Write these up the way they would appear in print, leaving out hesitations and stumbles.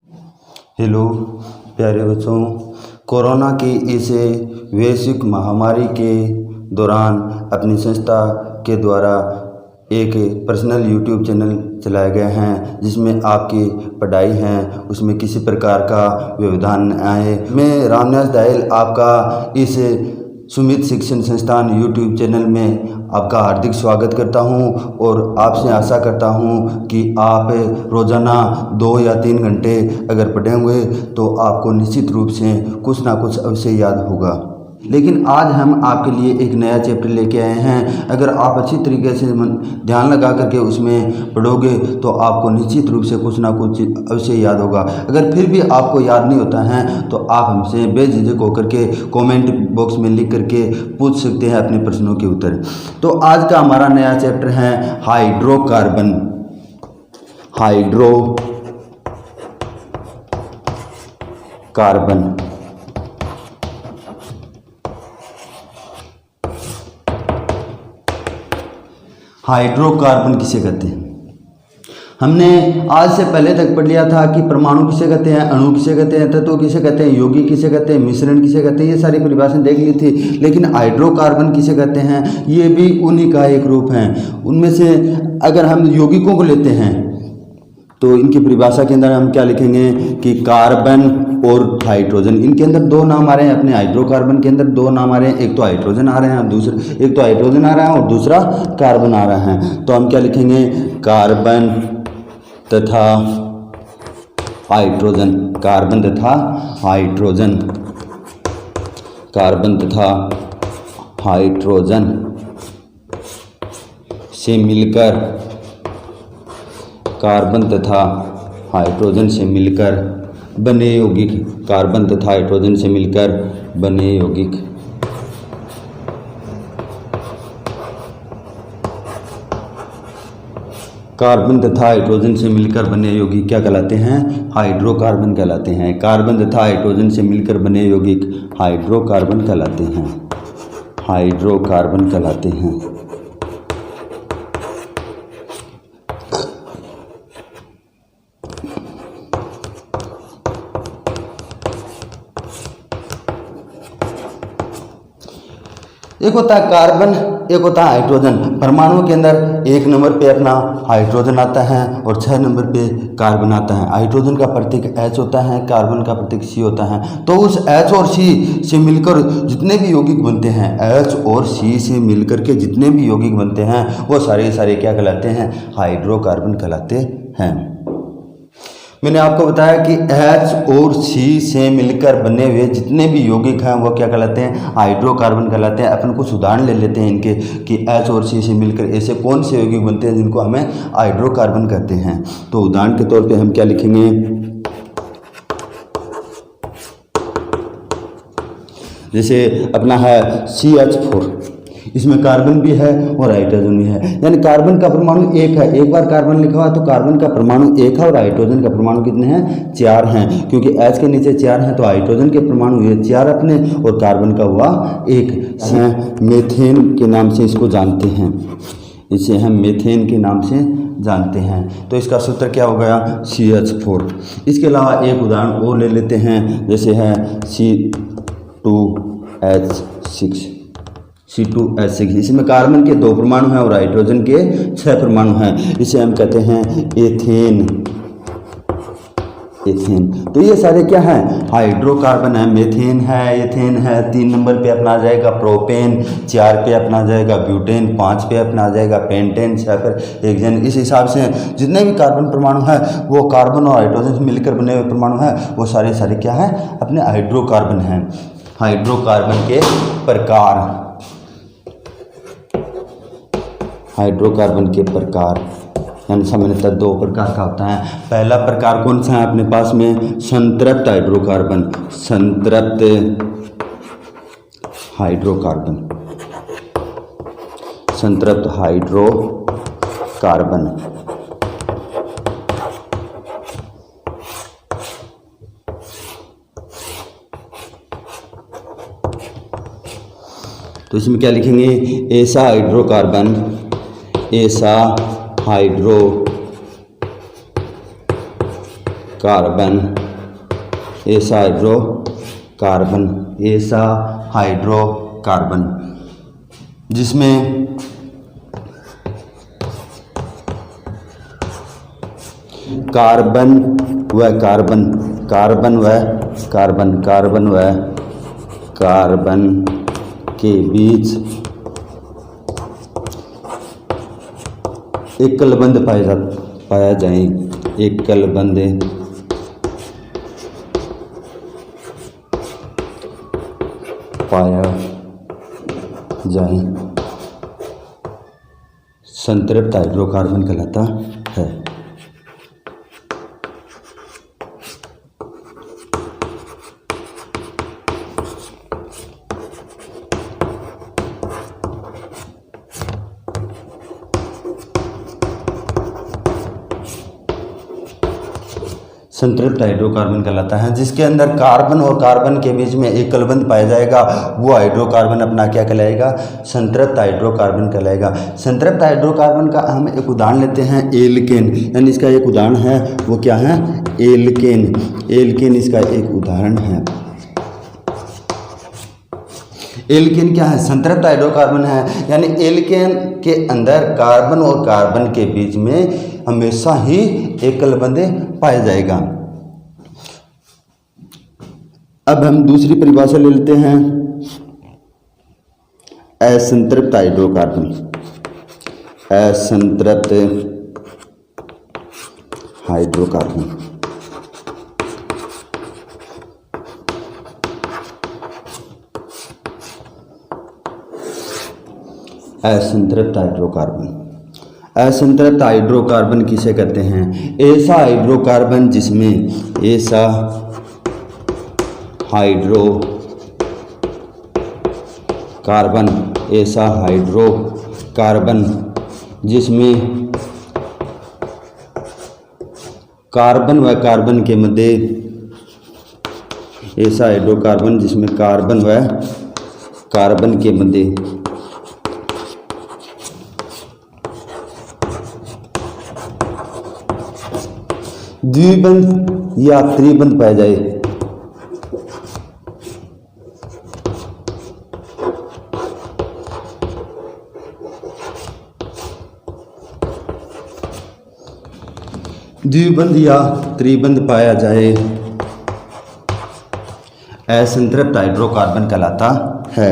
Hello प्यारे बच्चों, corona की इस वैश्विक महामारी के दौरान अपनी संस्था के द्वारा एक पर्सनल यूट्यूब चैनल चलाए गए हैं जिसमें आपकी पढ़ाई है उसमें किसी प्रकार का व्यवधान न आए। मैं रामनाथ दायल आपका इस सुमित शिक्षण संस्थान यूट्यूब चैनल में आपका हार्दिक स्वागत करता हूं और आपसे आशा करता हूं कि आप रोज़ाना 2 या 3 घंटे अगर पढ़ेंगे तो आपको निश्चित रूप से कुछ ना कुछ अवश्य याद होगा। लेकिन आज हम आपके लिए एक नया चैप्टर लेके आए हैं। अगर आप अच्छी तरीके से ध्यान लगा करके उसमें पढ़ोगे तो आपको निश्चित रूप से कुछ ना कुछ अवश्य याद होगा। अगर फिर भी आपको याद नहीं होता है तो आप हमसे बेझिझक होकर के कमेंट बॉक्स में लिख करके पूछ सकते हैं अपने प्रश्नों के उत्तर। तो आज का हमारा नया चैप्टर है हाइड्रोकार्बन। हाइड्रोकार्बन हाइड्रोकार्बन किसे कहते हैं? हमने आज से पहले तक पढ़ लिया था कि परमाणु किसे कहते हैं, अणु किसे कहते हैं, तत्व किसे कहते हैं, यौगिक किसे कहते हैं, मिश्रण किसे कहते हैं, ये सारी परिभाषाएं देख ली थी। लेकिन हाइड्रोकार्बन किसे कहते हैं, ये भी उन्हीं का एक रूप है। उनमें से अगर हम यौगिकों को लेते हैं तो इनकी परिभाषा के अंदर हम क्या लिखेंगे कि कार्बन और हाइड्रोजन, इनके अंदर 2 नाम आ रहे हैं। अपने हाइड्रोकार्बन के अंदर 2 नाम आ रहे हैं, एक तो हाइड्रोजन आ रहे हैं, एक तो हाइड्रोजन आ रहा है और दूसरा कार्बन आ रहा है। तो हम क्या लिखेंगे, कार्बन तथा हाइड्रोजन, कार्बन तथा हाइड्रोजन, कार्बन तथा हाइड्रोजन से मिलकर, कार्बन तथा हाइड्रोजन से मिलकर बने यौगिक, कार्बन तथा हाइड्रोजन से मिलकर बने यौगिक। कार्बन तथा हाइड्रोजन से मिलकर बने यौगिक क्या कहलाते हैं? हाइड्रोकार्बन कहलाते हैं। कार्बन तथा हाइड्रोजन से मिलकर बने यौगिक हाइड्रोकार्बन कहलाते हैं। हाइड्रोकार्बन कहलाते हैं। एक होता है कार्बन, एक होता है हाइड्रोजन। परमाणु के अंदर 1 नंबर पे अपना हाइड्रोजन आता है और 6 नंबर पे कार्बन आता है। हाइड्रोजन का प्रतीक H होता है, कार्बन का प्रतीक C होता है। तो उस H और C से मिलकर जितने भी यौगिक बनते हैं, H और C से मिलकर के जितने भी यौगिक बनते हैं वो सारे क्या कहलाते हैं? हाइड्रोकार्बन कहलाते हैं। मैंने आपको बताया कि H और C से मिलकर बने हुए जितने भी यौगिक हैं वो क्या कहलाते हैं? हाइड्रोकार्बन कहलाते हैं। अपन कुछ उदाहरण ले लेते हैं इनके कि H और C से मिलकर ऐसे कौन से यौगिक बनते हैं जिनको हमें हाइड्रोकार्बन कहते हैं। तो उदाहरण के तौर पे हम क्या लिखेंगे, जैसे अपना है CH4, इसमें कार्बन भी है और हाइड्रोजन भी है। यानी कार्बन का परमाणु 1 है। एक बार कार्बन लिखा हुआ तो कार्बन का परमाणु 1 है और हाइड्रोजन का परमाणु कितने हैं? 4 हैं। क्योंकि H के नीचे 4 हैं तो हाइड्रोजन के परमाणु हुए 4 अपने और कार्बन का हुआ 1 है। मीथेन के नाम से इसको जानते हैं, इसे हम मीथेन के नाम से जानते हैं। तो इसका सूत्र क्या हो गया? CH4। इसके अलावा एक उदाहरण और ले लेते हैं, जैसे है C2H6। इसमें कार्बन के 2 परमाणु हैं और हाइड्रोजन के 6 परमाणु हैं। इसे हम कहते हैं एथेन। तो ये सारे क्या हैं? हाइड्रोकार्बन है। मेथेन है, एथेन है, 3 नंबर पे अपना आ जाएगा प्रोपेन, 4 पे अपना आ जाएगा ब्यूटेन, 5 पे अपना आ जाएगा पेंटेन, 6 पर हेक्सेन। इस हिसाब से जितने भी कार्बन परमाणु हैं वो कार्बन और हाइड्रोजन से मिलकर बने हुए परमाणु हैं, वो सारे क्या हैं? अपने हाइड्रोकार्बन हैं। हाइड्रोकार्बन के प्रकार, हाइड्रोकार्बन के प्रकार यानी सामान्यतः 2 प्रकार का होता है। पहला प्रकार कौन सा है अपने पास में? संतृप्त हाइड्रोकार्बन। संतृप्त हाइड्रोकार्बन, संतृप्त हाइड्रोकार्बन। तो इसमें क्या लिखेंगे? ऐसा हाइड्रोकार्बन, हाइड्रोकार्बन ऐसा हाइड्रोकार्बन जिसमें कार्बन के बीच एकलबंध पाया जाए, संतृप्त हाइड्रोकार्बन कहलाता है। संतृप्त हाइड्रोकार्बन कहलाता है जिसके अंदर कार्बन और कार्बन के बीच में एकलबंध पाया जाएगा, वो हाइड्रोकार्बन अपना क्या कहलाएगा? संतृप्त हाइड्रोकार्बन कहलाएगा। संतृप्त हाइड्रोकार्बन का हम एक उदाहरण लेते हैं, एल्केन, यानी इसका एक उदाहरण है, वो क्या है? एल्केन इसका एक उदाहरण है। एल्केन क्या है? संतृप्त हाइड्रोकार्बन है, यानी एल्केन के अंदर कार्बन और कार्बन के बीच में हमेशा ही एकलबंध पाया जाएगा। अब हम दूसरी परिभाषा ले लेते हैं, असंतृप्त हाइड्रोकार्बन। असंतृप्त हाइड्रोकार्बन असंतृप्त हाइड्रोकार्बन किसे कहते हैं? ऐसा हाइड्रोकार्बन जिसमें कार्बन व कार्बन के मध्य ऐसा हाइड्रोकार्बन जिसमें कार्बन व कार्बन के मध्य द्विबंध या त्रिबंध पाया जाए। द्विबंध या त्रिबंध पाया जाए, असंतृप्त हाइड्रोकार्बन कहलाता है।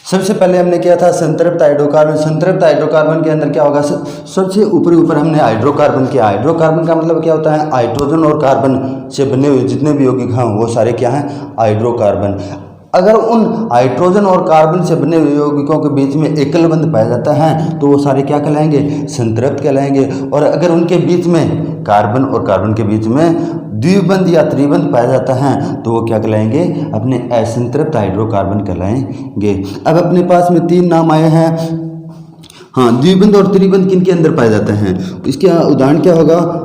सबसे पहले हमने किया था संतृप्त हाइड्रोकार्बन। संतृप्त हाइड्रोकार्बन के अंदर क्या होगा? सबसे ऊपर हमने हाइड्रोकार्बन किया। हाइड्रोकार्बन का मतलब क्या होता है? हाइड्रोजन और कार्बन से बने हुए जितने भी यौगिक हैं वो सारे क्या हैं? हाइड्रोकार्बन। अगर उन हाइड्रोजन और कार्बन से बने हुए यौगिकों के बीच में एकलबंध पाया जाता है तो वो सारे क्या कहलाएंगे? संतृप्त कहलाएंगे। और अगर उनके बीच में कार्बन और कार्बन के बीच में द्विबंध या त्रिबंध पाया जाता है तो वो क्या कहलाएंगे? अपने असंतृप्त हाइड्रोकार्बन कहलाएंगे। अब अपने पास में 3 नाम आए हैं। हाँ, द्विबंध और त्रिबंध किन के अंदर पाए जाते हैं? इसके उदाहरण क्या होगा?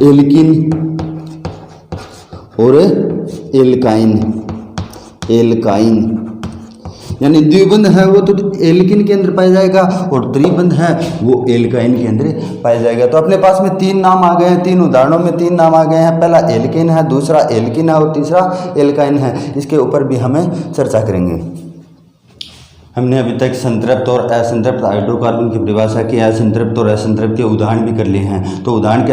एल्किन और एल्काइन। यानी द्विबंध है वो तो एल्किन के अंदर पाया जाएगा और त्रिबंध है वो एल्काइन के अंदर पाया जाएगा। तो अपने पास में 3 नाम आ गए हैं, 3 उदाहरणों में 3 नाम आ गए हैं। पहला एल्किन है, दूसरा एल्किन है और तीसरा एल्काइन है। इसके ऊपर भी हमें चर्चा करेंगे। हमने अभी तक संतृप्त और असंतृप्त हाइड्रोकार्बन की परिभाषा की है, संतृप्त और असंतृप्त के उदाहरण भी कर लिए हैं। तो उदाहरण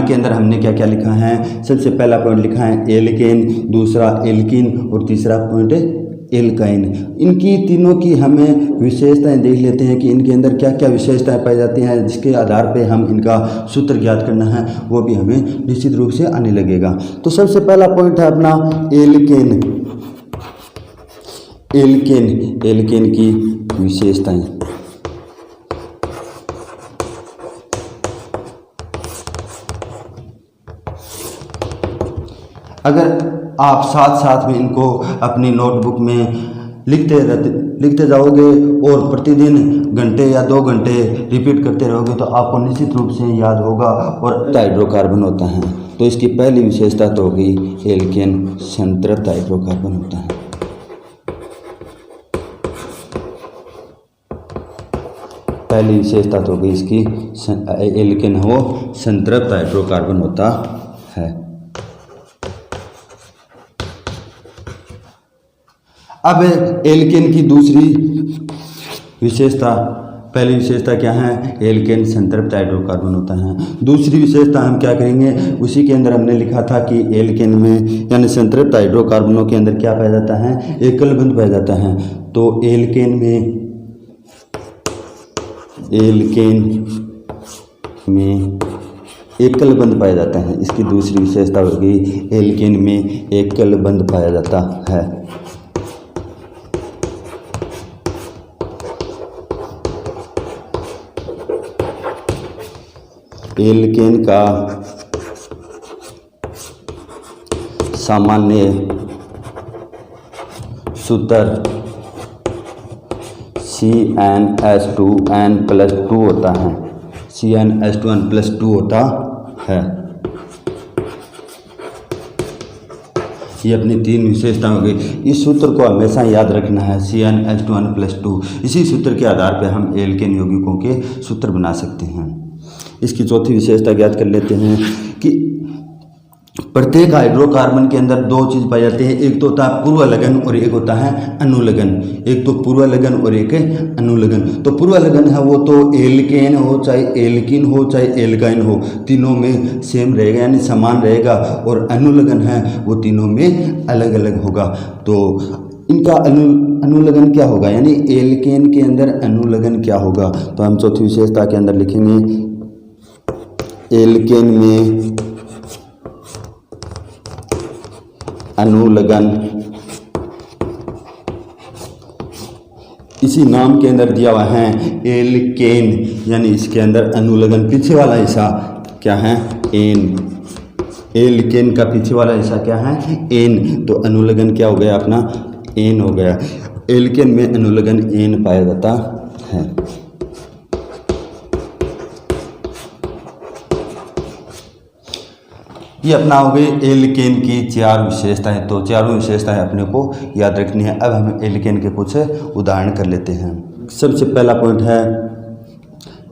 के अंदर हमने क्या क्या लिखा है? सबसे पहला पॉइंट लिखा है एल्केन, दूसरा एल्किन और तीसरा पॉइंट एल्काइन। इनकी तीनों की हमें विशेषताएं देख लेते हैं कि इनके अंदर क्या क्या विशेषताएं पाई जाती हैं, जिसके आधार पे हम इनका सूत्र ज्ञात करना है वो भी हमें निश्चित रूप से आने लगेगा। तो सबसे पहला पॉइंट है अपना एल्केन की विशेषताएं। अगर आप साथ साथ में इनको अपनी नोटबुक में लिखते जाओगे और प्रतिदिन घंटे या 2 घंटे रिपीट करते रहोगे तो आपको निश्चित रूप से याद होगा। और हाइड्रोकार्बन होता है तो इसकी पहली विशेषता तो होगी एल्केन संतृप्त हाइड्रोकार्बन होता है। पहली विशेषता तो होगी इसकी एल्केन हो संतृप्त हाइड्रोकार्बन होता है। अब एल्केन की दूसरी विशेषता, पहली विशेषता क्या है, एल्केन संतृप्त हाइड्रोकार्बन होता है। दूसरी विशेषता हम क्या करेंगे, उसी के अंदर हमने लिखा था कि एल्केन में यानी संतृप्त हाइड्रोकार्बनों के अंदर क्या पाया जाता है, एकल बंध पाया जाता है। तो एल्केन में एकल बंध पाया जाता है। इसकी दूसरी विशेषता होगी एल्केन में एकल बंध पाया जाता है। एल्केन का सामान्य सूत्र CnH2n+2 होता है। CnH2n+2 होता है। ये अपनी 3 विशेषता हो गई। इस सूत्र को हमेशा याद रखना है, CnH2n+2। इसी सूत्र के आधार पर हम एल्केन यौगिकों के सूत्र बना सकते हैं। इसकी चौथी विशेषता ज्ञात कर लेते हैं कि प्रत्येक हाइड्रोकार्बन के अंदर 2 चीज़ पाई जाती है, एक तो होता है पूर्व लगन और एक होता है अनुलगन। एक तो पूर्व लगन और एक अनुलगन। तो पूर्व लगन है वो तो एल्केन हो चाहे एल्किन हो चाहे एल्काइन हो, तीनों में सेम रहेगा यानी समान रहेगा। और अनुलगन है वो तीनों में अलग अलग होगा। तो इनका अनुलगन क्या होगा, यानी एल्केन के अंदर अनुलगन क्या होगा। तो हम चौथी विशेषता के अंदर लिखेंगे एल्केन में अनुलगन, इसी नाम के अंदर दिया हुआ है एल्केन, यानी इसके अंदर अनुलगन पीछे वाला हिस्सा क्या है, एन। एल्केन का पीछे वाला हिस्सा क्या है, एन। तो अनुलगन क्या हो गया अपना, एन हो गया। एल्केन में अनुलगन एन पाया जाता है। ये अपना हो गई एल्केन की 4 विशेषताएं। तो चारों विशेषताएं अपने को याद रखनी है। अब हम एल्केन के कुछ उदाहरण कर लेते हैं। सबसे पहला पॉइंट है,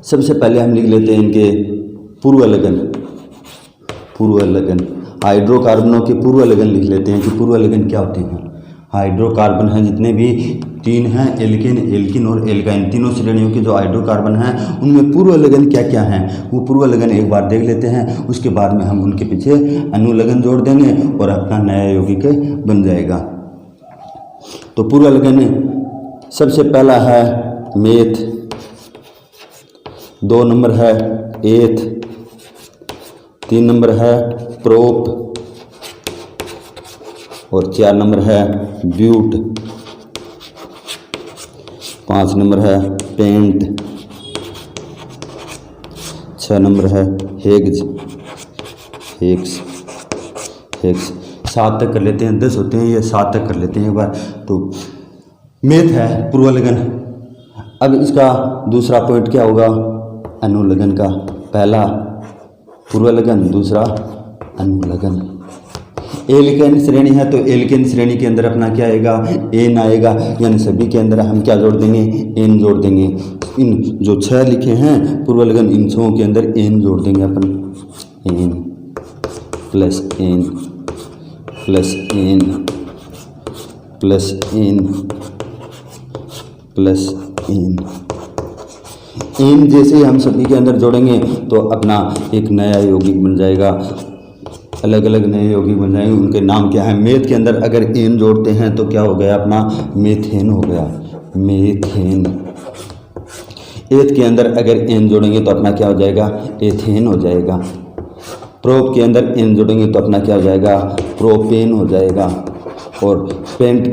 सबसे पहले हम लिख लेते हैं इनके पूर्व लगन। पूर्व लगन हाइड्रोकार्बनों के पूर्व लगन लिख लेते हैं कि पूर्व लगन क्या होते हैं। हाइड्रोकार्बन हैं जितने भी 3 हैं, एल्केन, एल्किन और एल्काइन, तीनों श्रेणियों के जो हाइड्रोकार्बन हैं उनमें पूर्व लगन क्या क्या हैं, वो पूर्व लगन एक बार देख लेते हैं। उसके बाद में हम उनके पीछे अनुलगन जोड़ देंगे और अपना नया यौगिक बन जाएगा। तो पूर्व लगन सबसे पहला है मेथ, 2 नंबर है एथ, 3 नंबर है प्रोप और 4 नंबर है ब्यूट, 5 नंबर है पेंट, 6 नंबर है हेग्स। 7 तक कर लेते हैं, 10 होते हैं, ये 7 तक कर लेते हैं एक बार। तो मेथ है पूर्व लगन। अब इसका दूसरा पॉइंट क्या होगा, अनुलगन का। पहला पूर्व लगन, दूसरा अनुलगन। एल्केन श्रेणी है तो एल्केन श्रेणी के अंदर अपना क्या आएगा, एन आएगा, यानी सभी के अंदर हम क्या जोड़ देंगे, एन जोड़ देंगे। इन जो 6 लिखे हैं पूर्व लगन, इन 6 के अंदर एन जोड़ देंगे अपन, N plus N plus N plus N plus N. N जैसे ही हम सभी के अंदर जोड़ेंगे तो अपना एक नया यौगिक बन जाएगा। अलग अलग नए यौगिक बन जाएंगे, उनके नाम क्या है। मेथ के अंदर अगर एन जोड़ते हैं तो क्या हो गया अपना, मेथेन हो गया, मेथेन। एथ के अंदर अगर एन जोड़ेंगे तो अपना क्या हो जाएगा, एथेन हो जाएगा। प्रोप के अंदर एन जोड़ेंगे तो अपना क्या हो जाएगा, प्रोपेन हो जाएगा। और पेंट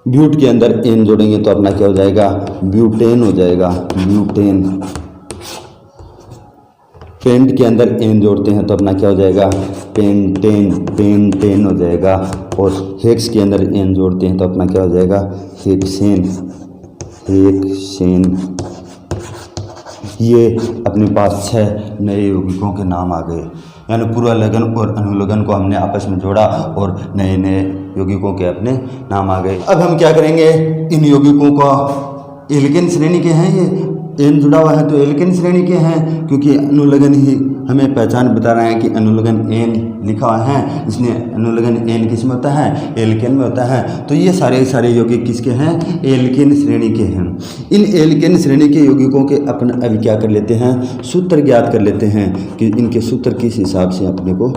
ब्यूट के अंदर एन जोड़ेंगे तो अपना क्या हो जाएगा, ब्यूटेन हो जाएगा, ब्यूटेन। पेंट के अंदर एन जोड़ते हैं तो अपना क्या हो जाएगा, पेंटेन हो जाएगा। और हेक्स के अंदर एन जोड़ते हैं तो अपना क्या हो जाएगा, हेक्सेन। ये अपने पास 6 नए यौगिकों के नाम आ गए, यानी पूर्वलग्न और अनुलग्न को हमने आपस में जोड़ा और नए नए यौगिकों के अपने नाम आ गए। अब हम क्या करेंगे, इन यौगिकों का एल्केन श्रेणी के हैं, ये एन जुड़ा हुआ है तो एल्केन श्रेणी के हैं, क्योंकि अनुलग्न ही हमें पहचान बता रहा है कि अनुलग्न एन लिखा हुआ है, इसलिए अनुलग्न एन किस में होता है, एल्केन में होता है। तो ये सारे यौगिक किसके हैं, एल्केन श्रेणी के हैं। इन एल्केन श्रेणी के यौगिकों के अपन अभी क्या कर लेते हैं, सूत्र ज्ञात कर लेते हैं कि इनके सूत्र किस हिसाब से अपने को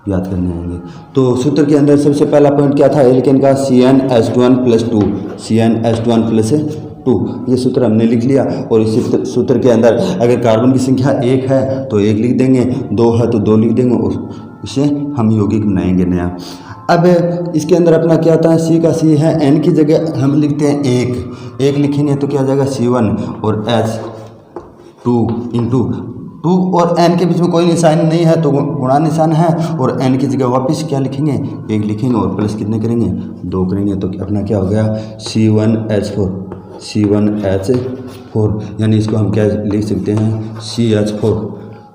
याद करने आएंगे। तो सूत्र के अंदर सबसे पहला पॉइंट क्या था, एल्केन का CnH2n+2, CnH2n+2, ये सूत्र हमने लिख लिया। और इसी सूत्र के अंदर अगर कार्बन की संख्या 1 है तो 1 लिख देंगे, 2 है तो 2 लिख देंगे, और इसे हम यौगिक बनाएंगे नया। अब इसके अंदर अपना क्या आता है, C का C है, N की जगह हम लिखते हैं 1 लिखेंगे तो क्या आ जाएगा C1 और H2 इंटू 2 और n के बीच में कोई निशान नहीं है तो गुणा निशान है, और n की जगह वापस क्या लिखेंगे, 1 लिखेंगे और प्लस कितने करेंगे, 2 करेंगे। तो अपना क्या हो गया, C1H4, यानी इसको हम क्या लिख सकते हैं, CH4।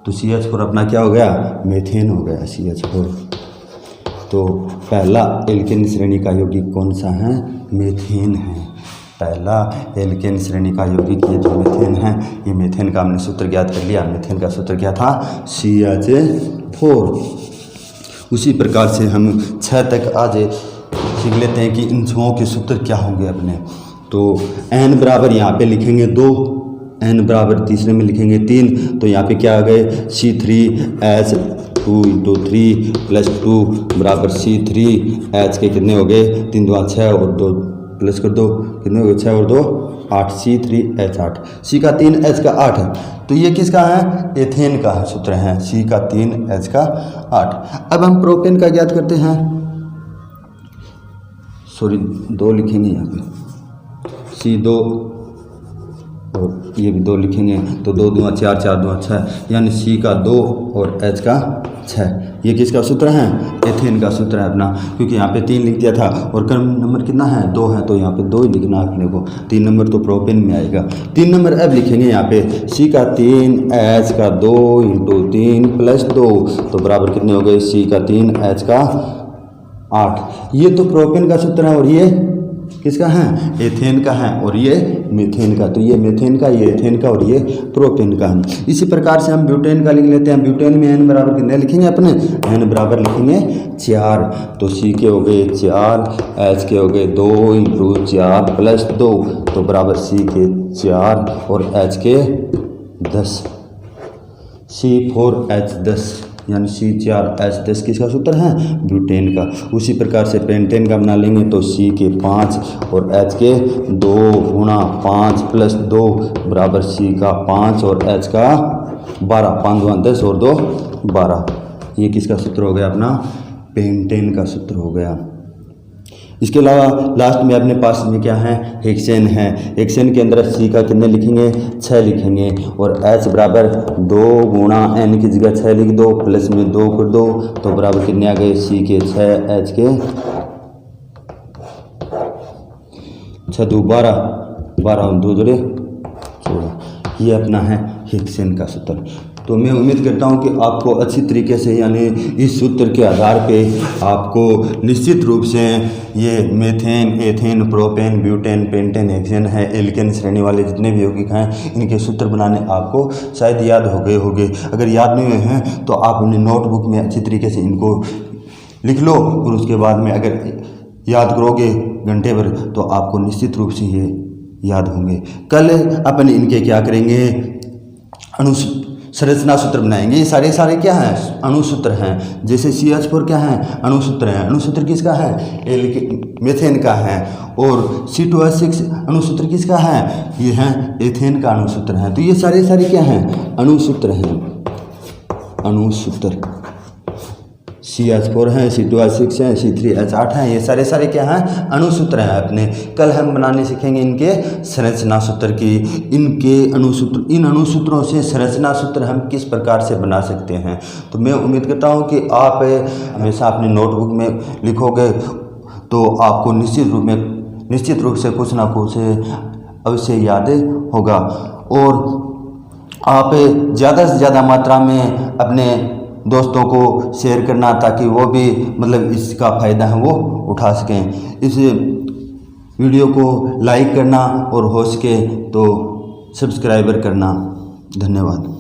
तो CH4 अपना क्या हो गया, मीथेन हो गया, CH4। तो पहला एल्केन श्रेणी का यौगिक कौन सा है, मीथेन है। पहला एल्केन श्रेणी का यौगिक ये जो मीथेन है, ये मीथेन का हमने सूत्र ज्ञात कर लिया। मीथेन का सूत्र क्या था, CH4। उसी प्रकार से हम 6 तक आज सीख लेते हैं कि इन 6 के सूत्र क्या होंगे अपने। तो n बराबर यहाँ पे लिखेंगे 2, n बराबर तीसरे में लिखेंगे 3, तो यहाँ पे क्या आ गए, C3H2 × 3 + 2 बराबर C3H के कितने हो गए, 3 2 6 और 2 प्लस कर दो, कितने हो गए, 6 और 2 8, C3H8। C का 3H का 8 है, तो ये किसका है, एथेन का सूत्र है, C का 3H का 8। अब हम प्रोपेन का ज्ञात करते हैं, 2 लिखेंगे यहाँ पे, C2 और ये भी 2 लिखेंगे, तो 2 2 4 4 2 6, यानी C का 2 और H का 6। ये किसका सूत्र है, एथेन का सूत्र है अपना, क्योंकि यहाँ पे 3 लिख दिया था और क्रम नंबर कितना है, 2 है, तो यहाँ पे 2 ही लिखना अपने को। 3 नंबर तो प्रोपेन में आएगा। 3 नंबर अब लिखेंगे यहाँ पे, C का 3H का 2 × 3 + 2, तो बराबर कितने हो गए, C का 3H का 8। ये तो प्रोपेन का सूत्र है और ये किसका है, एथेन का है, और ये मीथेन का। तो ये मीथेन का, ये एथेन का और ये प्रोपेन का है। इसी प्रकार से हम ब्यूटेन का लिख लेते हैं। ब्यूटेन में n बराबर कितने लिखेंगे अपने, n बराबर लिखेंगे 4, तो C के हो गए 4, H के हो गए 2 × 4 + 2, तो बराबर C के 4 और H के 10, C4H10, यानी C4H10 किसका सूत्र है, ब्यूटेन का। उसी प्रकार से पेंटेन का बना लेंगे, तो C के 5 और H के 2 × 5 + 2 बराबर C का 5 और H का 12, 5 2 10 और 2 12। ये किसका सूत्र हो गया अपना, पेंटेन का सूत्र हो गया। इसके अलावा लास्ट में अपने पास में क्या है, हेक्सेन है। हेक्सेन के अंदर C का कितने लिखेंगे, 6 लिखेंगे, और H बराबर 2 × n की जगह 6 लिख दो, प्लस में 2 कर दो, तो बराबर कितने आ गए, C के 6 H के 6 2 12, 12 2 जोड़े 16। ये अपना है हेक्सेन का सूत्र। तो मैं उम्मीद करता हूं कि आपको अच्छी तरीके से, यानी इस सूत्र के आधार पे आपको निश्चित रूप से ये methane, ethane, propane, butane, pentane, hexane है, एल्केन श्रेणी वाले जितने भी यौगिक हैं, इनके सूत्र बनाने आपको शायद याद हो गए होंगे। अगर याद नहीं हुए हैं तो आप अपनी नोटबुक में अच्छी तरीके से इनको लिख लो, और उसके बाद में अगर याद करोगे घंटे भर तो आपको निश्चित रूप से ये याद होंगे। कल अपन इनके क्या करेंगे, संरचना सूत्र बनाएंगे। ये सारे क्या हैं, अणुसूत्र हैं। जैसे CH4 क्या है, अणुसूत्र है। अणुसूत्र किसका है, मीथेन का है। और C2H6 अणुसूत्र किसका है, ये है एथेन का अणुसूत्र है। तो ये सारे क्या हैं, अणुसूत्र हैं, अणुसूत्र। CH4 हैं, C2H6 हैं, C3H8 हैं। ये सारे क्या हैं? अणुसूत्र हैं अपने। कल हम बनाने सीखेंगे इनके संरचना सूत्र की। इन अणुसूत्रों से संरचना सूत्र हम किस प्रकार से बना सकते हैं। तो मैं उम्मीद करता हूँ कि आप हमेशा अपनी नोटबुक में लिखोगे तो आपको निश्चित रूप से कुछ ना कुछ अवश्य याद होगा। और आप ज़्यादा से ज़्यादा मात्रा में अपने दोस्तों को शेयर करना, ताकि वो भी मतलब इसका फ़ायदा है वो उठा सकें। इस वीडियो को लाइक करना और हो सके तो सब्सक्राइबर करना। धन्यवाद।